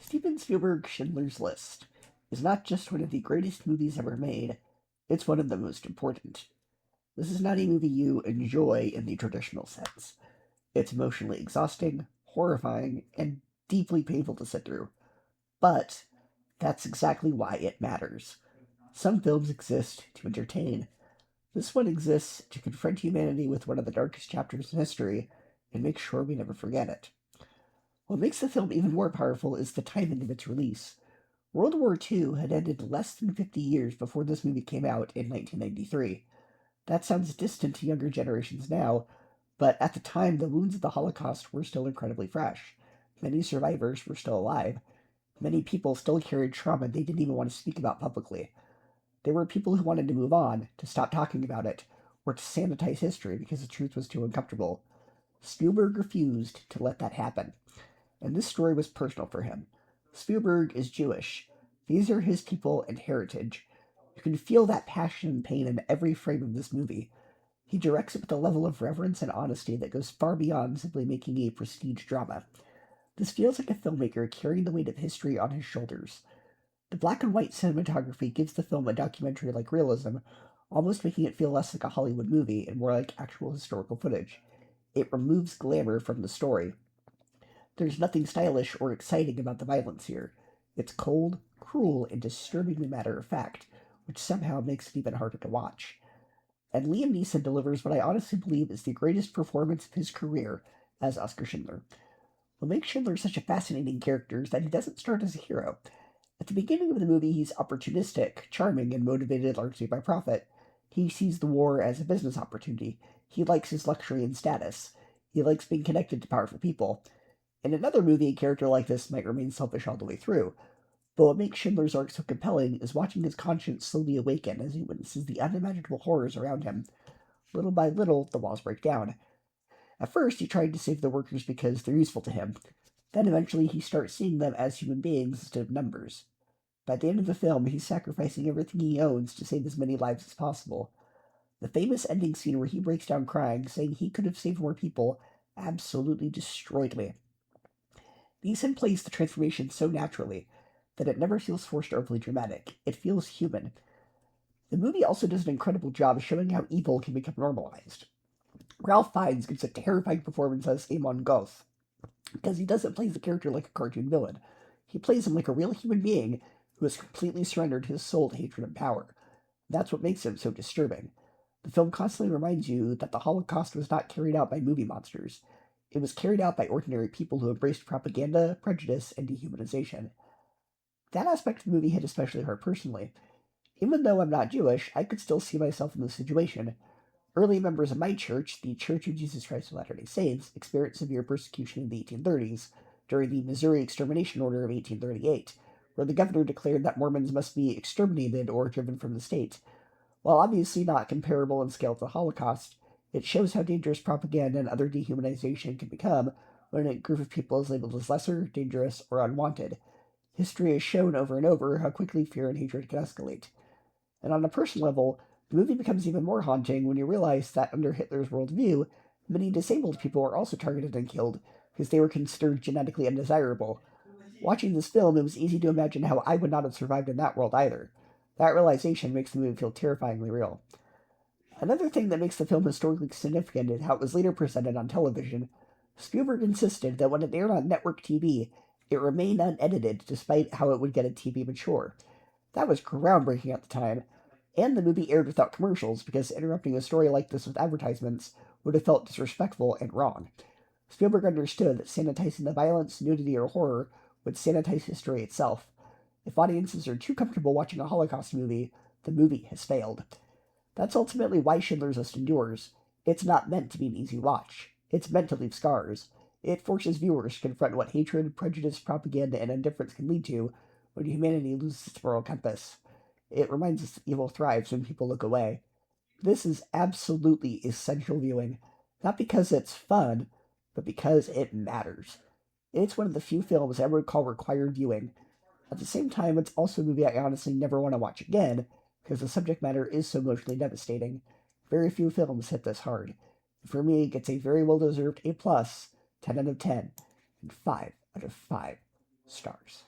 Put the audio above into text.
Steven Spielberg's Schindler's List is not just one of the greatest movies ever made, it's one of the most important. This is not a movie you enjoy in the traditional sense. It's emotionally exhausting, horrifying, and deeply painful to sit through. But that's exactly why it matters. Some films exist to entertain. This one exists to confront humanity with one of the darkest chapters in history and make sure we never forget it. What makes the film even more powerful is the timing of its release. World War II had ended less than 50 years before this movie came out in 1993. That sounds distant to younger generations now, but at the time the wounds of the Holocaust were still incredibly fresh. Many survivors were still alive. Many people still carried trauma they didn't even want to speak about publicly. There were people who wanted to move on, to stop talking about it, or to sanitize history because the truth was too uncomfortable. Spielberg refused to let that happen, and this story was personal for him. Spielberg is Jewish. These are his people and heritage. You can feel that passion and pain in every frame of this movie. He directs it with a level of reverence and honesty that goes far beyond simply making a prestige drama. This feels like a filmmaker carrying the weight of history on his shoulders. The black and white cinematography gives the film a documentary like realism, almost making it feel less like a Hollywood movie and more like actual historical footage. It removes glamour from the story. There's nothing stylish or exciting about the violence here. It's cold, cruel, and disturbingly matter of fact, which somehow makes it even harder to watch. And Liam Neeson delivers what I honestly believe is the greatest performance of his career as Oskar Schindler. What makes Schindler such a fascinating character is that he doesn't start as a hero. At the beginning of the movie, he's opportunistic, charming, and motivated largely by profit. He sees the war as a business opportunity. He likes his luxury and status. He likes being connected to powerful people. In another movie, a character like this might remain selfish all the way through. But what makes Schindler's arc so compelling is watching his conscience slowly awaken as he witnesses the unimaginable horrors around him. Little by little, the walls break down. At first, he tried to save the workers because they're useful to him. Then eventually, he starts seeing them as human beings instead of numbers. By the end of the film, he's sacrificing everything he owns to save as many lives as possible. The famous ending scene where he breaks down crying, saying he could have saved more people, absolutely destroyed me. Neeson plays the transformation so naturally that it never feels forced or overly dramatic. It feels human. The movie also does an incredible job showing how evil can become normalized. Ralph Fiennes gives a terrifying performance as Amon Goth, because he doesn't play the character like a cartoon villain. He plays him like a real human being who has completely surrendered his soul to hatred and power. That's what makes him so disturbing. The film constantly reminds you that the Holocaust was not carried out by movie monsters. It was carried out by ordinary people who embraced propaganda, prejudice, and dehumanization. That aspect of the movie hit especially hard personally. Even though I'm not Jewish, I could still see myself in this situation. Early members of my church, the Church of Jesus Christ of Latter-day Saints, experienced severe persecution in the 1830s during the Missouri Extermination Order of 1838, where the governor declared that Mormons must be exterminated or driven from the state. While obviously not comparable in scale to the Holocaust, it shows how dangerous propaganda and other dehumanization can become when a group of people is labeled as lesser, dangerous, or unwanted. History has shown over and over how quickly fear and hatred can escalate. And on a personal level, the movie becomes even more haunting when you realize that under Hitler's worldview, many disabled people were also targeted and killed because they were considered genetically undesirable. Watching this film, it was easy to imagine how I would not have survived in that world either. That realization makes the movie feel terrifyingly real. Another thing that makes the film historically significant is how it was later presented on television. Spielberg insisted that when it aired on network TV, it remained unedited despite how it would get a TV mature. That was groundbreaking at the time, and the movie aired without commercials because interrupting a story like this with advertisements would have felt disrespectful and wrong. Spielberg understood that sanitizing the violence, nudity, or horror would sanitize history itself. If audiences are too comfortable watching a Holocaust movie, the movie has failed. That's ultimately why Schindler's List endures. It's not meant to be an easy watch. It's meant to leave scars. It forces viewers to confront what hatred, prejudice, propaganda, and indifference can lead to when humanity loses its moral compass. It reminds us that evil thrives when people look away. This is absolutely essential viewing, not because it's fun, but because it matters. It's one of the few films I would call required viewing. At the same time, it's also a movie I honestly never want to watch again, because the subject matter is so emotionally devastating. Very few films hit this hard. For me, it gets a very well-deserved A+, 10 out of 10, and 5 out of 5 stars.